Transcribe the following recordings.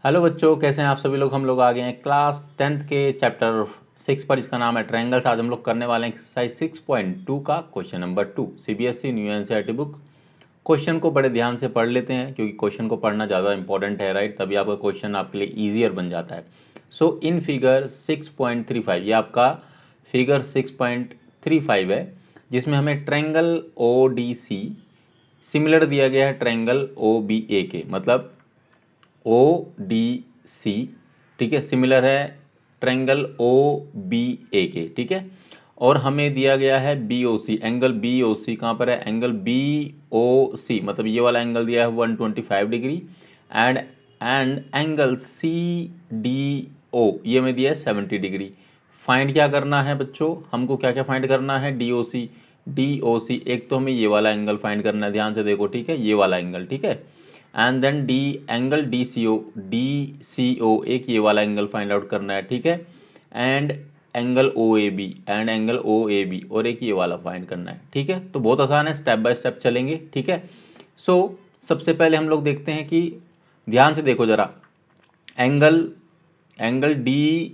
Hello बच्चों, कैसे हैं आप सभी लोग। हम लोग आ गए हैं क्लास 10th के चैप्टर 6 पर, जिसका नाम है ट्रायंगल्स। आज हम लोग करने वाले हैं एक्सरसाइज 6.2 का question number 2, CBSE new NCERT book. Question को बड़े ध्यान से पढ़ लेते हैं, क्योंकि क्वेश्चन को पढ़ना ज़्यादा इंपॉर्टेंट है, राइट। तभी आपका क्वेश्चन आपके लिए ईजियर बन जाता है। सो इन फिगर 6.35, ये आपका फिगर 6.35 है, जिसमें हमें triangle O D C similar दिया गया है ट्रायंगल ओ बी ए के, मतलब ओ डी सी, ठीक है, सिमिलर है ट्रायंगल ओ बी ए के, ठीक है। और हमें दिया गया है बी ओ सी, एंगल बी ओ सी कहाँ पर है, एंगल बी ओ सी, मतलब ये वाला एंगल दिया है 125 degree. And angle C D O ये हमें दिया है 70 डिग्री। फाइंड क्या करना है बच्चों, हमको क्या क्या फाइंड करना है, डी ओ सी। डी ओ सी, एक तो हमें ये वाला एंगल फाइंड करना है, ध्यान से देखो, ठीक है, ये वाला एंगल, ठीक है। And then D angle D C O एक ये वाला एंगल फाइंड आउट करना है, ठीक है। And angle O A B और एक ये वाला फाइंड करना है, ठीक है। तो बहुत आसान है, स्टेप बाय स्टेप चलेंगे, ठीक है। सो सबसे पहले हम लोग देखते हैं कि, ध्यान से देखो जरा, एंगल एंगल डी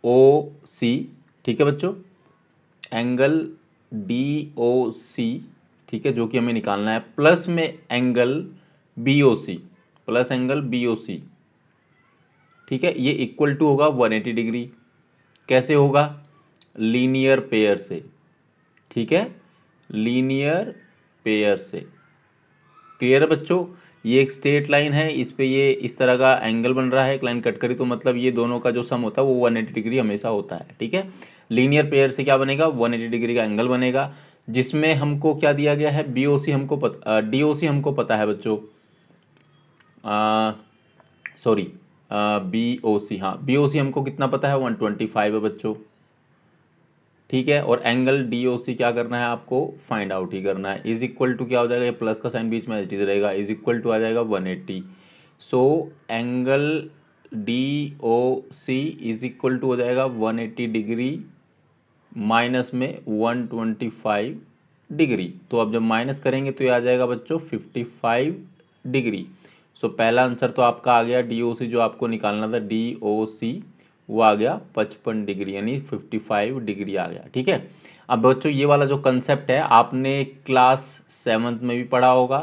ओ सी, ठीक है बच्चों, एंगल डी ओ सी, ठीक है, जो कि हमें निकालना है, प्लस में एंगल बी ओ सी, प्लस एंगल बी ओ सी, ठीक है। ये इक्वल टू होगा 180 डिग्री। कैसे होगा, लीनियर पेयर से, ठीक है, लीनियर पेयर से। क्लियर है बच्चों। ये एक स्ट्रेट लाइन है, इस पे ये इस तरह का एंगल बन रहा है, एक लाइन कट करी तो मतलब ये दोनों का जो सम होता है वो 180 डिग्री हमेशा होता है, ठीक है। लीनियर पेयर से क्या बनेगा, 180 डिग्री का एंगल बनेगा, जिसमें हमको क्या दिया गया है, बीओसी हमको पता, डीओसी हमको पता है बच्चों, सॉरी, बी ओ सी, हाँ बी ओ सी हमको कितना पता है, 125 है बच्चों, ठीक है। और एंगल डी ओ सी क्या करना है, आपको फाइंड आउट ही करना है। इज इक्वल टू क्या हो जाएगा, ये प्लस का साइन बीच में एज इट इज रहेगा, इज इक्वल टू आ जाएगा 180। So angle D O C is equal to हो जाएगा 180 डिग्री माइनस में 125 डिग्री। तो अब जब माइनस करेंगे तो ये आ जाएगा बच्चों 55 डिग्री। सो पहला आंसर तो आपका आ गया डी ओ सी, जो आपको निकालना था डी ओ सी, वो आ गया 55 डिग्री, यानी 55 डिग्री आ गया, ठीक है। अब बच्चों ये वाला जो कंसेप्ट है आपने क्लास 7th में भी पढ़ा होगा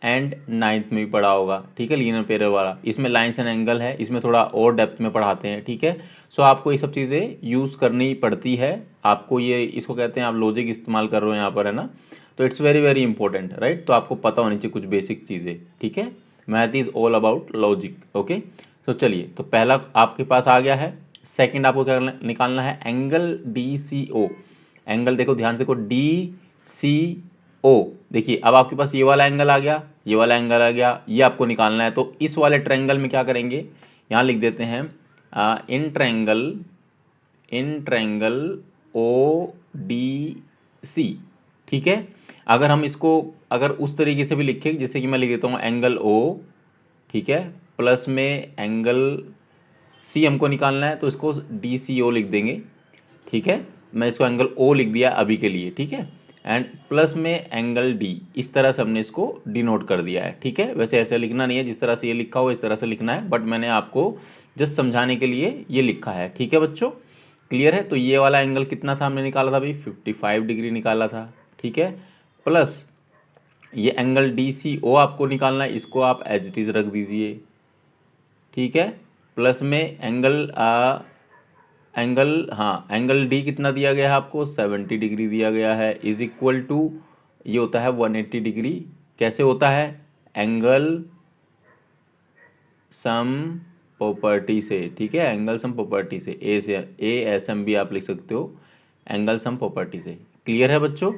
एंड 9th में भी पढ़ा होगा, ठीक है, लीनियर पेयर वाला। इसमें लाइन्स एंड एंगल है, इसमें थोड़ा और डेप्थ में पढ़ाते हैं, ठीक है। सो आपको ये सब चीज़ें यूज़ करनी पड़ती है आपको, ये इसको कहते हैं, आप लॉजिक इस्तेमाल कर रहे हो यहाँ पर, है ना। तो it's very very important, right. तो आपको पता होनी चाहिए कुछ बेसिक चीज़ें, ठीक है। Math is all about logic, okay. तो चलिए, तो पहला आपके पास आ गया है। सेकंड आपको क्या निकालना है, एंगल डी सी ओ। एंगल देखो, ध्यान से देखो, डी सी ओ, देखिए अब आपके पास ये वाला एंगल आ गया, ये वाला एंगल आ गया, ये आपको निकालना है। तो इस वाले ट्रायंगल में क्या करेंगे, यहाँ लिख देते हैं इन ट्रायंगल ओ डी सी, ठीक है। अगर हम इसको अगर उस तरीके से भी लिखें, जैसे कि मैं लिख देता हूँ एंगल ओ, ठीक है, प्लस में एंगल सी हमको निकालना है, तो इसको डी सी ओ लिख देंगे, ठीक है। मैं इसको एंगल ओ लिख दिया अभी के लिए, ठीक है। एंड प्लस में एंगल डी, इस तरह से हमने इसको डिनोट कर दिया है, ठीक है। वैसे ऐसे लिखना नहीं है, जिस तरह से ये लिखा हो इस तरह से लिखना है, बट मैंने आपको जस्ट समझाने के लिए ये लिखा है, ठीक है बच्चों। क्लियर है। तो ये वाला एंगल कितना था, हमने निकाला था भाई 55 डिग्री निकाला था, ठीक है। प्लस ये एंगल डी सी ओ आपको निकालना है, इसको आप एज इट इज रख दीजिए, ठीक है। प्लस में एंगल डी कितना दिया गया है आपको, 70 डिग्री दिया गया है, इज इक्वल टू ये होता है 180 डिग्री। कैसे होता है, एंगल सम प्रॉपर्टी से, ठीक है, एंगल सम प्रॉपर्टी से, ए एस एम भी आप लिख सकते हो, एंगल सम प्रॉपर्टी से। क्लियर है बच्चों।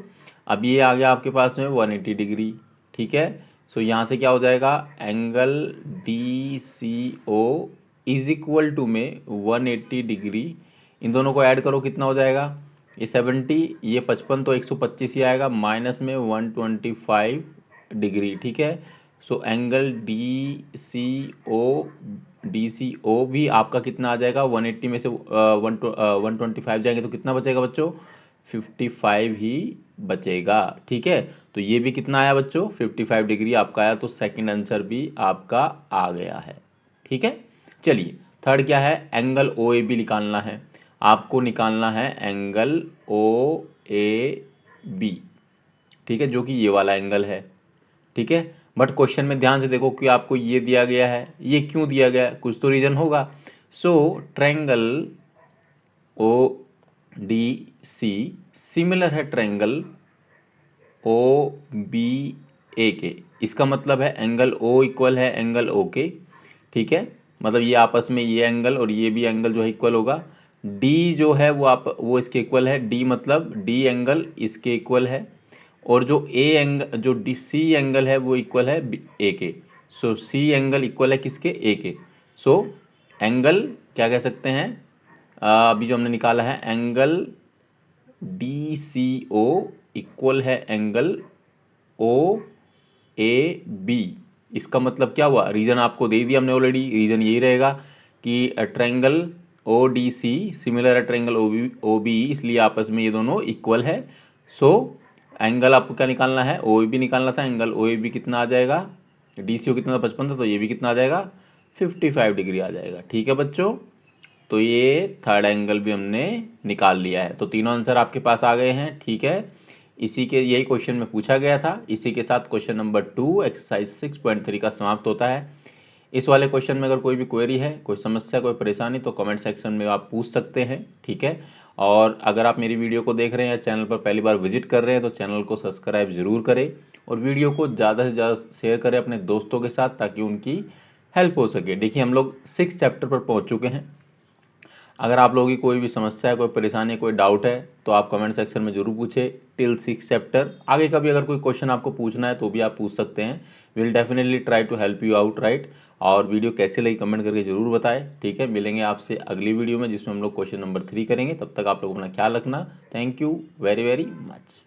अब ये आ गया आपके पास में 180 डिग्री, ठीक है। सो यहाँ से क्या हो जाएगा, angle D C O is equal to में 180 डिग्री, इन दोनों को ऐड करो कितना हो जाएगा, ये 70, ये 55, तो 125 ही आएगा, माइनस में 125 डिग्री, ठीक है। सो एंगल डी सी ओ भी आपका कितना आ जाएगा, 180 में से 125 जाएंगे तो कितना बचेगा बच्चों, 55 ही बचेगा, ठीक है। तो ये भी कितना आया बच्चों, 55 डिग्री आपका आया। तो सेकंड आंसर भी आपका आ गया है, ठीक है। चलिए थर्ड क्या है, एंगल ओ ए बी निकालना है। आपको निकालना है एंगल ओ ए बी, ठीक है, जो कि ये वाला एंगल है, ठीक है। बट क्वेश्चन में ध्यान से देखो कि आपको ये दिया गया है, ये क्यों दिया गया है, कुछ तो रीजन होगा। So triangle O D C similar है ट्रायंगल ओ बी ए के। इसका मतलब है एंगल ओ इक्वल है एंगल ओ के, ठीक है। मतलब ये आपस में ये एंगल और ये भी एंगल जो है इक्वल होगा। डी जो है वो इसके इक्वल है, डी मतलब डी एंगल इसके इक्वल है। और जो ए एंगल जो डी सी एंगल है वो इक्वल है ए के। सो सी एंगल इक्वल है किसके, ए के। सो एंगल क्या कह सकते हैं, अभी जो हमने निकाला है angle D C O equal है एंगल ओ ए बी। इसका मतलब क्या हुआ, रीजन आपको दे दिया हमने ऑलरेडी, रीजन यही रहेगा कि triangle O D C similar है ट्रायंगल ओ बी, इसलिए आपस में ये दोनों इक्वल है। सो एंगल आपको क्या निकालना है, ओ ए बी निकालना था। एंगल ओ ए बी कितना आ जाएगा, डी सी ओ कितना था 55 था, तो ये भी कितना आ जाएगा 55 डिग्री आ जाएगा, ठीक है बच्चों। तो ये थर्ड एंगल भी हमने निकाल लिया है। तो तीनों आंसर आपके पास आ गए हैं, ठीक है। इसी के यही क्वेश्चन में पूछा गया था। इसी के साथ क्वेश्चन नंबर 2 एक्सरसाइज 6.3 का समाप्त होता है। इस वाले क्वेश्चन में अगर कोई भी क्वेरी है, कोई समस्या, कोई परेशानी, तो कमेंट सेक्शन में आप पूछ सकते हैं, ठीक है। और अगर आप मेरी वीडियो को देख रहे हैं या चैनल पर पहली बार विजिट कर रहे हैं तो चैनल को सब्सक्राइब जरूर करें और वीडियो को ज़्यादा से ज़्यादा शेयर करें अपने दोस्तों के साथ ताकि उनकी हेल्प हो सके। देखिए हम लोग 6 चैप्टर पर पहुँच चुके हैं। अगर आप लोगों की कोई भी समस्या है, कोई परेशानी, कोई डाउट है तो आप कमेंट सेक्शन में जरूर पूछे टिल 6 चैप्टर। आगे का भी अगर कोई क्वेश्चन आपको पूछना है तो भी आप पूछ सकते हैं। Will definitely try to help you out, right. और वीडियो कैसे लगी कमेंट करके जरूर बताएं, ठीक है। मिलेंगे आपसे अगली वीडियो में जिसमें हम लोग क्वेश्चन नंबर 3 करेंगे। तब तक आप लोग अपना ख्याल रखना। Thank you very very much.